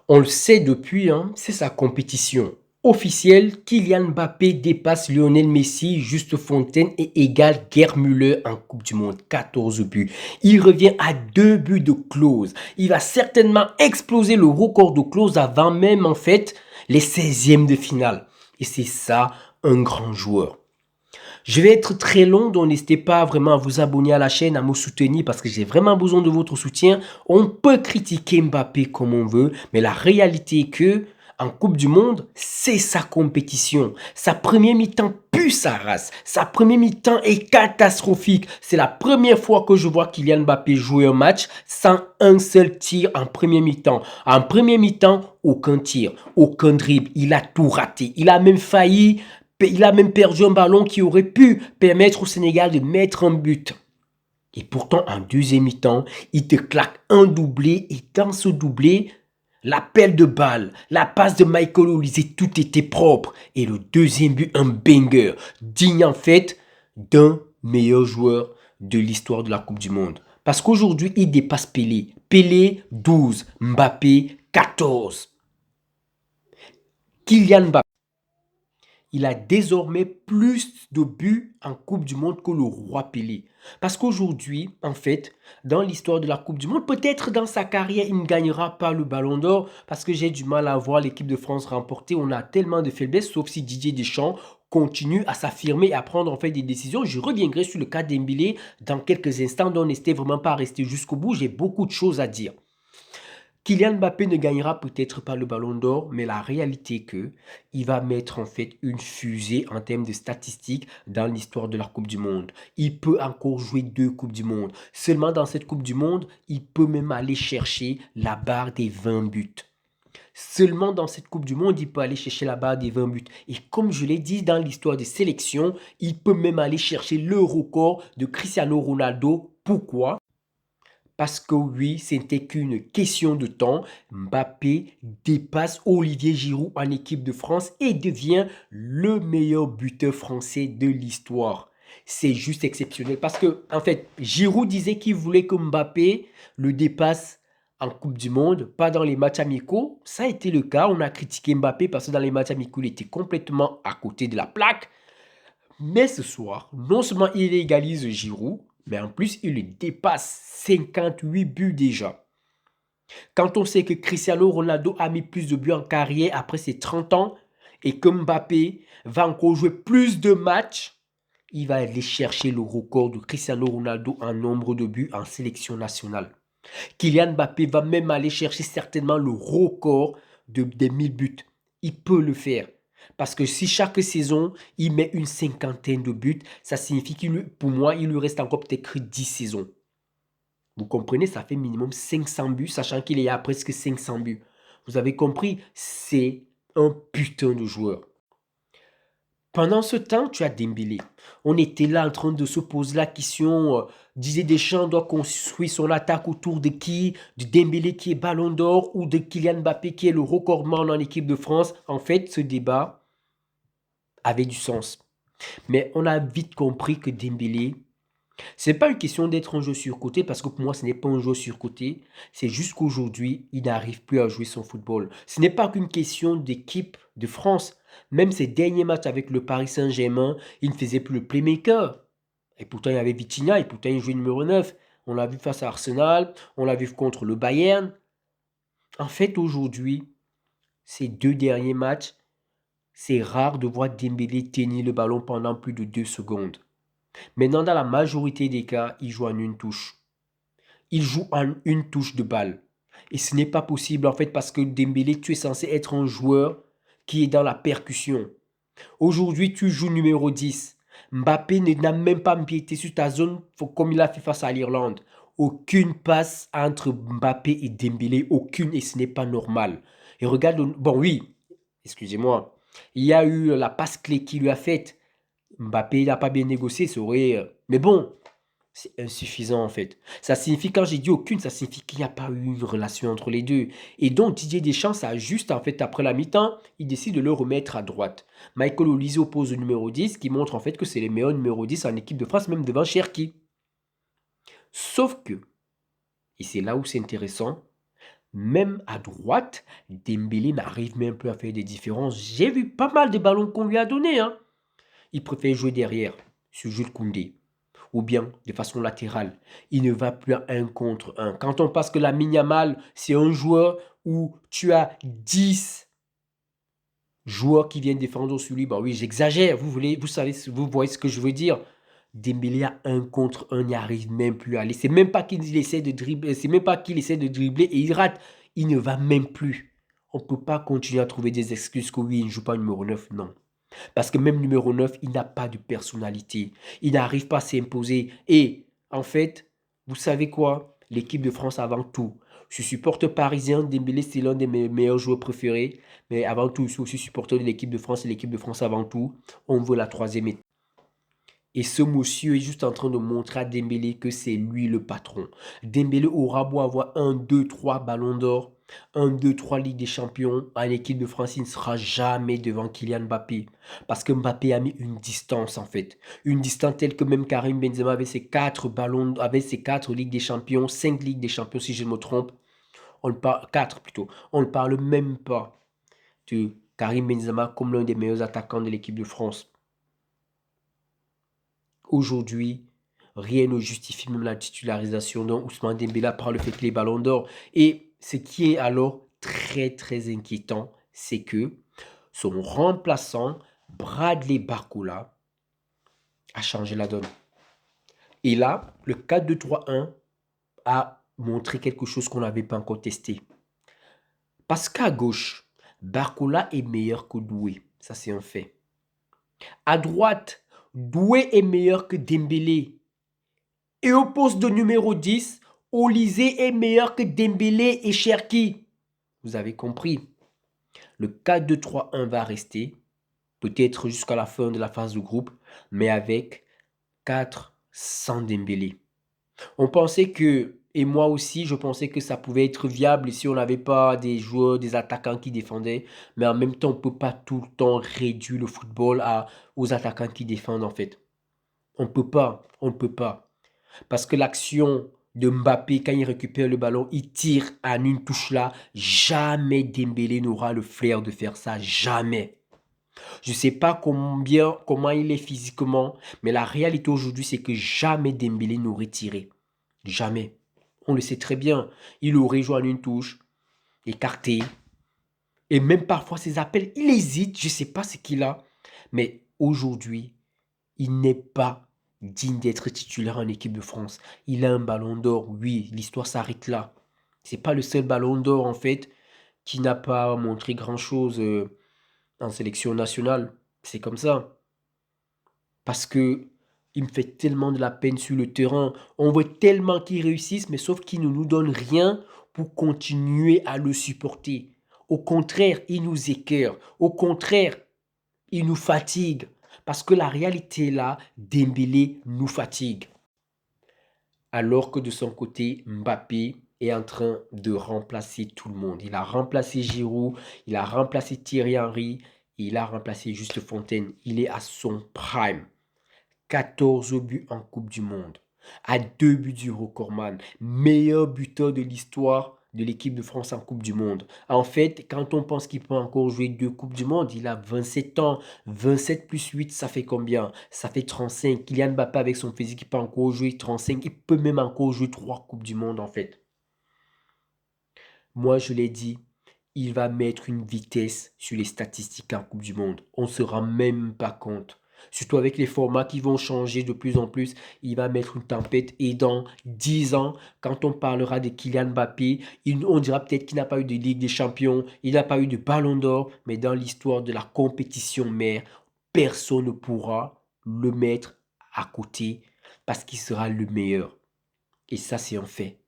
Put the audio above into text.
On le sait depuis, hein, c'est sa compétition officielle. Kylian Mbappé dépasse Lionel Messi, Juste Fontaine et égale Gerd Müller en Coupe du Monde. 14 buts. Il revient à 2 buts de close. Il va certainement exploser le record de close avant même en fait les 16e de finale. Et c'est ça un grand joueur. Je vais être très long, donc n'hésitez pas vraiment à vous abonner à la chaîne, à me soutenir parce que j'ai vraiment besoin de votre soutien. On peut critiquer Mbappé comme on veut, mais la réalité est que en Coupe du Monde, c'est sa compétition. Sa première mi-temps pue sa race. Sa première mi-temps est catastrophique. C'est la première fois que je vois Kylian Mbappé jouer un match sans un seul tir en première mi-temps. En première mi-temps, aucun tir, aucun dribble. Il a tout raté. Il a même perdu un ballon qui aurait pu permettre au Sénégal de mettre un but. Et pourtant, en deuxième mi-temps, il te claque un doublé. Et dans ce doublé, l'appel de balle, la passe de Michael Olise, tout était propre. Et le deuxième but, un banger, digne en fait d'un meilleur joueur de l'histoire de la Coupe du Monde. Parce qu'aujourd'hui, il dépasse Pelé. Pelé, 12. Mbappé, 14. Kylian Mbappé. Il a désormais plus de buts en Coupe du Monde que le roi Pelé. Parce qu'aujourd'hui, en fait, dans l'histoire de la Coupe du Monde, peut-être dans sa carrière, il ne gagnera pas le Ballon d'Or parce que j'ai du mal à voir l'équipe de France remporter. On a tellement de faiblesses, sauf si Didier Deschamps continue à s'affirmer et à prendre en fait des décisions. Je reviendrai sur le cas d'Embélé dans quelques instants, donc n'hésitez vraiment pas à rester jusqu'au bout. J'ai beaucoup de choses à dire. Kylian Mbappé ne gagnera peut-être pas le Ballon d'Or, mais la réalité est que il va mettre en fait une fusée en termes de statistiques dans l'histoire de la Coupe du Monde. Il peut encore jouer 2 Coupes du Monde. Seulement dans cette Coupe du Monde, il peut même aller chercher la barre des 20 buts. Seulement dans cette Coupe du Monde, il peut aller chercher la barre des 20 buts. Et comme je l'ai dit dans l'histoire des sélections, il peut même aller chercher le record de Cristiano Ronaldo. Pourquoi? Parce que oui, c'était qu'une question de temps. Mbappé dépasse Olivier Giroud en équipe de France et devient le meilleur buteur français de l'histoire. C'est juste exceptionnel parce que, en fait, Giroud disait qu'il voulait que Mbappé le dépasse en Coupe du Monde, pas dans les matchs amicaux. Ça a été le cas. On a critiqué Mbappé parce que dans les matchs amicaux, il était complètement à côté de la plaque. Mais ce soir, non seulement il égalise Giroud, mais en plus il le dépasse. 58 buts déjà. Quand on sait que Cristiano Ronaldo a mis plus de buts en carrière après ses 30 ans et que Mbappé va encore jouer plus de matchs, il va aller chercher le record de Cristiano Ronaldo en nombre de buts en sélection nationale. Kylian Mbappé va même aller chercher certainement le record des 1000 buts. Il peut le faire. Parce que si chaque saison, il met une cinquantaine de buts, ça signifie pour moi, il lui reste encore peut-être 10 saisons. Vous comprenez, ça fait minimum 500 buts, sachant qu'il est à presque 500 buts. Vous avez compris, c'est un putain de joueur. Pendant ce temps, tu as Dembélé. On était là en train de se poser la question. Didier Deschamps doit construire son attaque autour de qui? De Dembélé qui est Ballon d'Or ou de Kylian Mbappé qui est le recordman en équipe de France? En fait, ce débat avait du sens. Mais on a vite compris que Dembélé, ce n'est pas une question d'être un joueur surcoté parce que pour moi, ce n'est pas un joueur surcoté. C'est juste qu'aujourd'hui, il n'arrive plus à jouer son football. Ce n'est pas qu'une question d'équipe de France. Même ses derniers matchs avec le Paris Saint-Germain, il ne faisait plus le playmaker. Et pourtant, il y avait Vitinha et pourtant, il jouait numéro 9. On l'a vu face à Arsenal, on l'a vu contre le Bayern. En fait, aujourd'hui, ces 2 derniers matchs, c'est rare de voir Dembélé tenir le ballon pendant plus de 2 secondes. Maintenant, dans la majorité des cas, il joue en une touche. Il joue en une touche de balle. Et ce n'est pas possible en fait parce que Dembélé, tu es censé être un joueur qui est dans la percussion. Aujourd'hui, tu joues numéro 10. Mbappé n'a même pas empiété sur ta zone comme il a fait face à l'Irlande. Aucune passe entre Mbappé et Dembélé, aucune, et ce n'est pas normal. Et regarde, bon oui, excusez-moi, il y a eu la passe clé qu'il lui a faite. Mbappé n'a pas bien négocié, ça aurait... Mais bon, c'est insuffisant en fait. Ça signifie, quand j'ai dit aucune, ça signifie qu'il n'y a pas eu une relation entre les deux. Et donc Didier Deschamps, ça juste en fait après la mi-temps, il décide de le remettre à droite. Michael Olise oppose le numéro 10, qui montre en fait que c'est le meilleur numéro 10 en équipe de France, même devant Cherki. Sauf que, et c'est là où c'est intéressant, Même à droite, Dembélé n'arrive même plus à faire des différences. J'ai vu pas mal de ballons qu'on lui a donnés, hein. Il préfère jouer derrière, sur Jules Koundé, ou bien de façon latérale. Il ne va plus à un contre un. Quand on passe que la Yamal, c'est un joueur où tu as 10 joueurs qui viennent défendre sur lui. Bah oui, j'exagère. Vous savez, vous voyez ce que je veux dire. Dembélé à un contre un n'y arrive même plus à aller. C'est même pas qu'il essaie de dribbler, c'est même pas qu'il essaie de dribbler et il rate. Il ne va même plus. On ne peut pas continuer à trouver des excuses que oui, il ne joue pas numéro 9. Non. Parce que même numéro 9, il n'a pas de personnalité. Il n'arrive pas à s'imposer. Et en fait, vous savez quoi? L'équipe de France avant tout. Je suis supporter parisien. Dembélé, c'est l'un de mes meilleurs joueurs préférés. Mais avant tout, je suis aussi supporter de l'équipe de France. Et l'équipe de France avant tout, on veut la troisième étape. Et ce monsieur est juste en train de montrer à Dembélé que c'est lui le patron. Dembélé aura beau avoir 1, 2, 3 ballons d'or, 1, 2, 3 Ligue des Champions. En équipe de France, il ne sera jamais devant Kylian Mbappé. Parce que Mbappé a mis une distance en fait. Une distance telle que même Karim Benzema avait ses 4 ballons, avait ses 4 Ligues des Champions, 5 Ligues des Champions si je ne me trompe. On le parle, 4 plutôt. On ne parle même pas de Karim Benzema comme l'un des meilleurs attaquants de l'équipe de France. Aujourd'hui, rien ne justifie même la titularisation d'un Ousmane Dembélé par le fait qu'il est ballon d'or. Et ce qui est alors très très inquiétant, c'est que son remplaçant, Bradley Barcola, a changé la donne. Et là, le 4-2-3-1 a montré quelque chose qu'on n'avait pas encore testé. Parce qu'à gauche, Barcola est meilleur que Doué. Ça, c'est un fait. À droite, Doué est meilleur que Dembélé. Et au poste de numéro 10, Olysée est meilleur que Dembélé et Cherki. Vous avez compris. Le 4-2-3-1 va rester, peut-être jusqu'à la fin de la phase de groupe, mais avec 4 sans Dembélé. On pensait que, et moi aussi, je pensais que ça pouvait être viable si on n'avait pas des joueurs, des attaquants qui défendaient. Mais en même temps, on ne peut pas tout le temps réduire le football aux attaquants qui défendent en fait. On ne peut pas, on ne peut pas. Parce que l'action de Mbappé, quand il récupère le ballon, il tire en une touche là. Jamais Dembélé n'aura le flair de faire ça. Jamais. Je ne sais pas comment il est physiquement, mais la réalité aujourd'hui, c'est que jamais Dembélé n'aurait tiré. Jamais. On le sait très bien. Il aurait joué en une touche, écarté. Et même parfois, ses appels, il hésite. Je ne sais pas ce qu'il a. Mais aujourd'hui, il n'est pas digne d'être titulaire en équipe de France. Il a un ballon d'or, oui, l'histoire s'arrête là. C'est pas le seul ballon d'or en fait qui n'a pas montré grand-chose en sélection nationale. C'est comme ça. Parce que il me fait tellement de la peine sur le terrain. On veut tellement qu'il réussisse, mais sauf qu'il ne nous donne rien pour continuer à le supporter. Au contraire, il nous écœure. Au contraire, il nous fatigue. Parce que la réalité là, Dembélé nous fatigue. Alors que de son côté, Mbappé est en train de remplacer tout le monde. Il a remplacé Giroud, il a remplacé Thierry Henry, il a remplacé Juste Fontaine. Il est à son prime. 14 buts en Coupe du Monde. À 2 buts du recordman. Meilleur buteur de l'histoire de l'équipe de France en Coupe du Monde. En fait, quand on pense qu'il peut encore jouer 2 Coupes du Monde, il a 27 ans. 27 plus 8, ça fait combien? Ça fait 35. Kylian Mbappé avec son physique, il peut encore jouer 35. Il peut même encore jouer 3 Coupes du Monde en fait. Moi, je l'ai dit, il va mettre une vitesse sur les statistiques en Coupe du Monde. On ne se rend même pas compte. Surtout avec les formats qui vont changer de plus en plus, il va mettre une tempête. Et dans 10 ans, quand on parlera de Kylian Mbappé, on dira peut-être qu'il n'a pas eu de Ligue des Champions, il n'a pas eu de Ballon d'Or, mais dans l'histoire de la compétition mère, personne ne pourra le mettre à côté parce qu'il sera le meilleur. Et ça, c'est un fait.